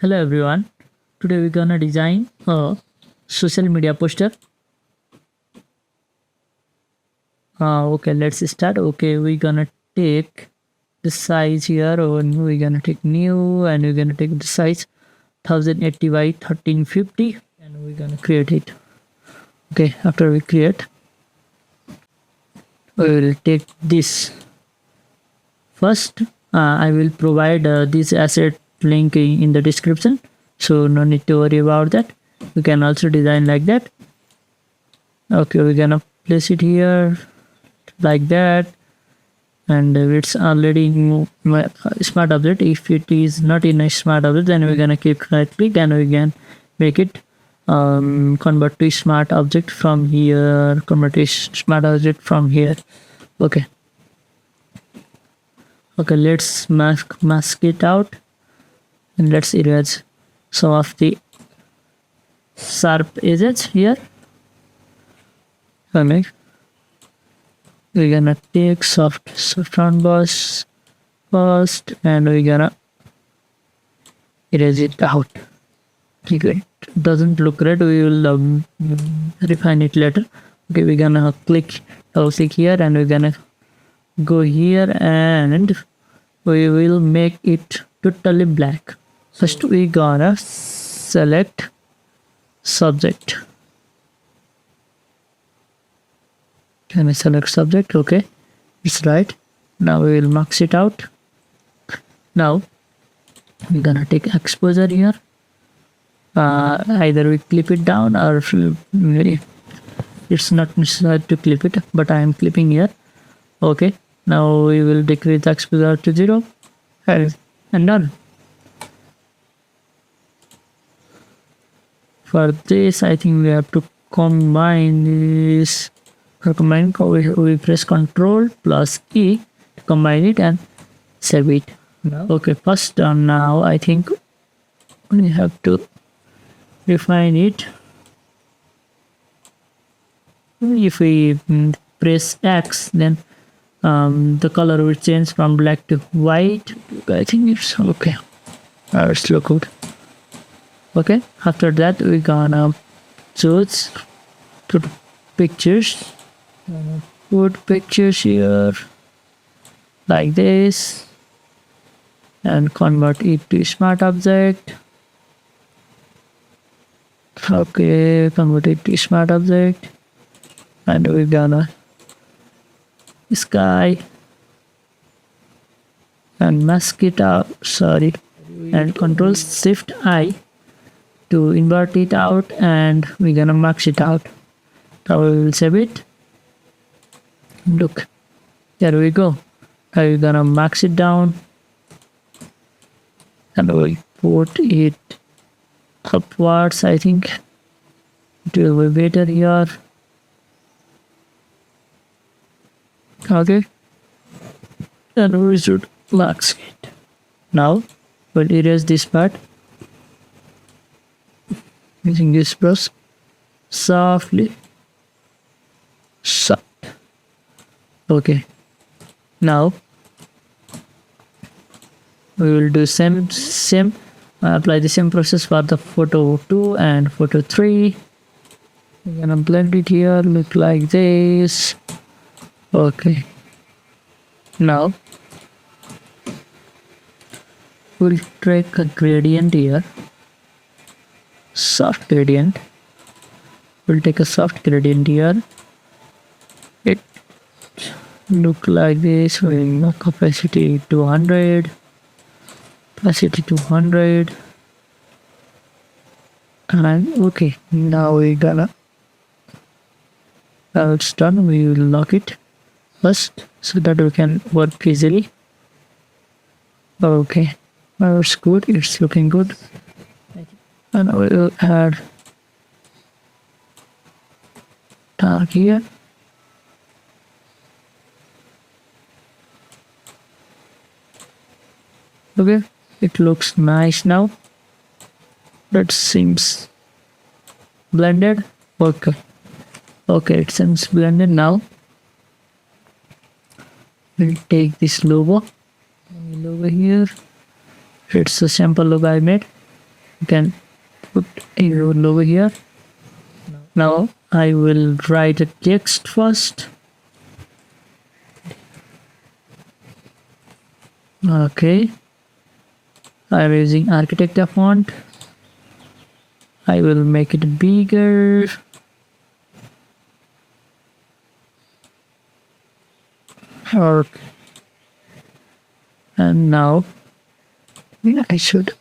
Hello everyone. Today we're gonna design a social media poster. Okay, let's start. Okay, we're gonna take the size here, and we're gonna take new, and we're gonna take the size 1080 by 1350, and we're gonna create it. Okay, after we create, we will take this first. I will provide this asset link in the description, so no need to worry about that. We can also design like that. Okay, we're gonna place it here like that, and it's already in my smart object. If it is not in a smart object, then we're gonna keep right click and we can make it convert to smart object from here, convert to smart object from here. Okay, let's mask it out, and let's erase some of the sharp edges here. Okay, we're gonna take soft on brush first, and we're gonna erase it out. Okay, it doesn't look right. We will refine it later. Okay, we're gonna double click here, and we're gonna go here, and we will make it totally black. First, we gonna select subject. Can I select subject? Okay, it's right. Now we will max it out. Now we're gonna take exposure here. Either we clip it down, or it's not necessary to clip it, but I am clipping here. Okay, now we will decrease the exposure to 0, and done. For this, I think we have to combine this. For combine, we press Ctrl plus E to combine it and save it. Okay, first done. Now I think we have to refine it. If we press X, then the color will change from black to white. I think it's okay. It's look good. Okay, after that we're gonna choose to pictures. Put pictures here like this and convert it to smart object. Okay, convert it to smart object, and we're gonna sky and mask it out. Sorry, and Control Shift I to invert it out, and we're gonna max it out. Now we will save it. Look, there we go. Now we're gonna max it down, and we'll put it upwards. I think it will be better here. Okay, and we should max it. Now we'll erase this part using this brush softly. Soft. Okay, now we will do same apply the same process for the photo 2 and photo 3. We're gonna blend it here, look like this. Okay, now we'll take a gradient here, soft gradient. We'll take a soft gradient here. It look like this. We'll opacity 200, opacity 200, and okay, now we're gonna, now it's done. We will lock it first so that we can work easily. Okay, now it's good, it's looking good, and we will add dark here. Okay, it looks nice now. That seems blended. Okay, it seems blended now. We'll take this logo here. It's a sample logo I made. You can put a logo here. Now I will write a text first. Okay, I'm using Architecture font. I will make it bigger. Okay. And now I should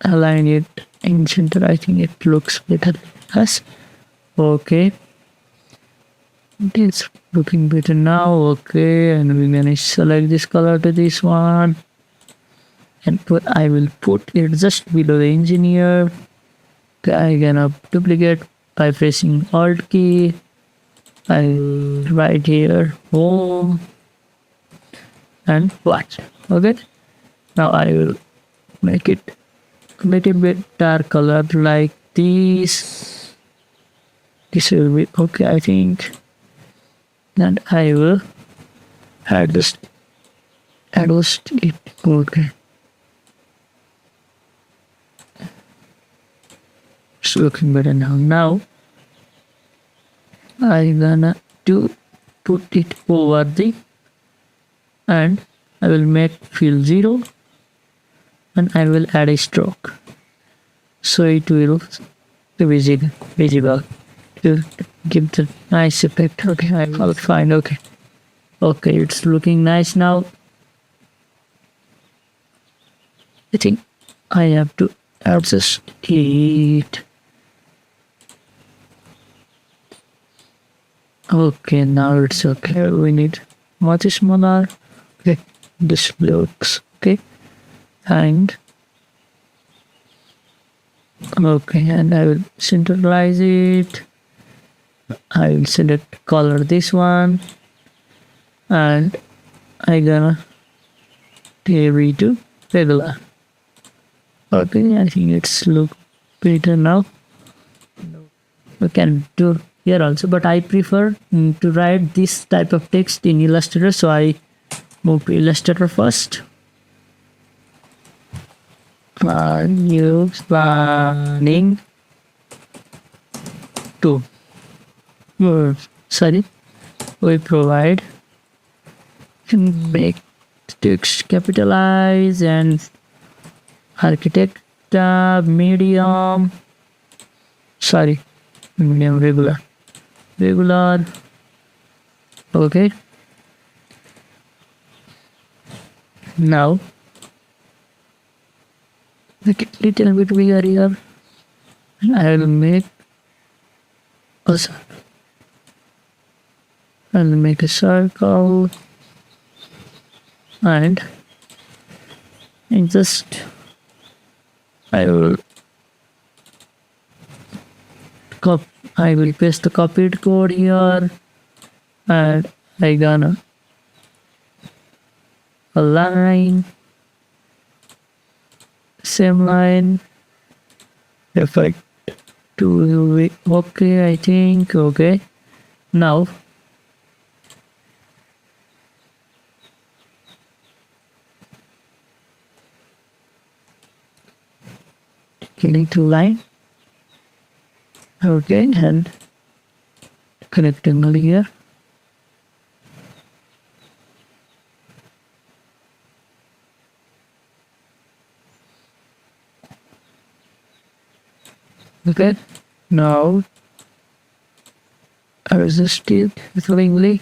align it in center. I think it looks better. Yes. Okay. It is looking better now. Okay, and we're gonna select this color to this one. And I will put it just below the engineer. Okay, I'm gonna duplicate by pressing Alt key. I'll write here home and watch. Okay, now I will make it a little bit dark color like this. This will be okay, I think. And I will adjust it. Okay, it's looking better now. Now I'm gonna put it over the, and I will make fill 0 and I will add a stroke so it will be visible to give the nice effect. Okay, I will find. Okay, it's looking nice now. I think I have to adjust it. Okay, now it's okay. We need much smaller. Okay, this looks okay. And okay, and I will centralize it. I will select color this one, and I gonna carry to regular. Okay, I think it's look better now. We can do here also, but I prefer to write this type of text in Illustrator, so I move to Illustrator first. Use planning to we provide make text capitalize and architect medium regular. Okay, now make it little bit bigger here, and I will make a circle. I'll make a circle and just I will paste the copied code here, and I gonna align same line effect to okay, I think. Okay, now killing two line. Okay, and connecting here. Okay, now I will just keep accordingly.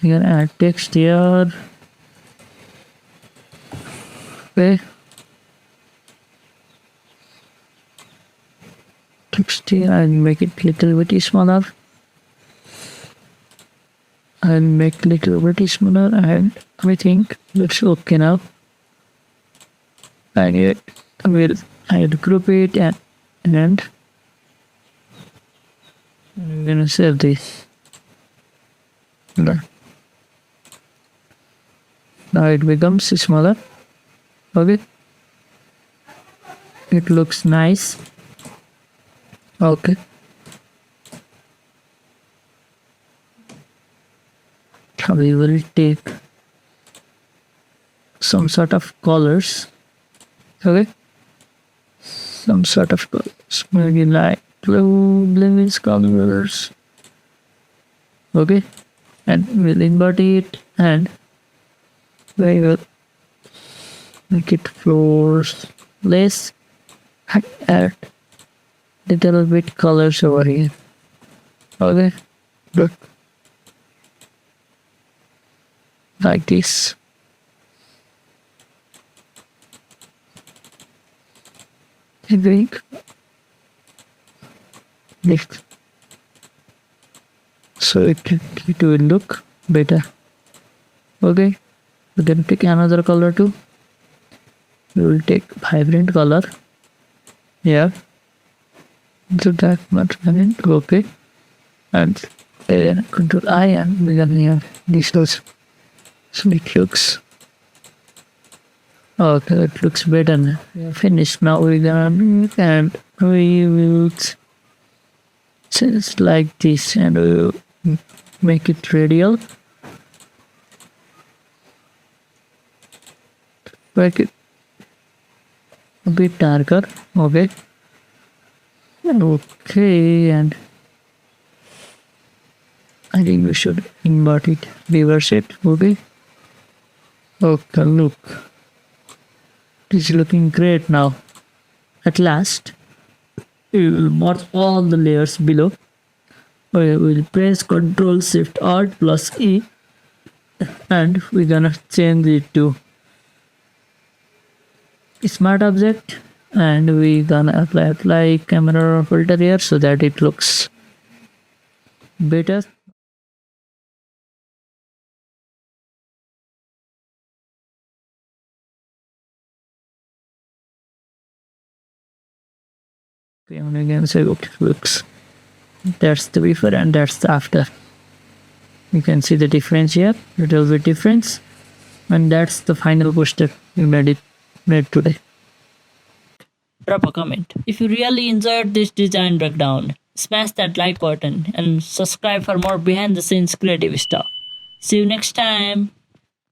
You can add text here. Okay, text here and make it little bit smaller. I'll make little bit smaller, and I think it's okay now. And I'll group it and I'm gonna save this. Now it becomes smaller. Okay, it looks nice. Okay, we will take some sort of colors. Okay, some sort of colors, maybe like bluish colors. Okay, and we'll invert it and we will make it floors less and add little bit colors over here. Okay, look like this. I think next, so it will look better. Okay, we can pick another color too. We will take vibrant color. Yeah, so that much vibrant. Okay, and control I and we can have this also. So it looks okay. It looks better now. We are finished. Now we're gonna make and we will just like this and we will make it radial. Make it a bit darker. Okay. Okay, and I think we should invert it, reverse it. Okay. Okay, look. It is looking great now. At last, we will merge all the layers below. We will press Ctrl Shift Alt plus E and we're gonna change it to smart object and we gonna apply camera filter here so that it looks better. Okay, and again say okay, looks. That's the before and that's the after. You can see the difference here, little bit difference, and that's the final poster we made today. Drop a comment if you really enjoyed this design breakdown. Smash that like button and subscribe for more behind the scenes creative stuff. See you next time.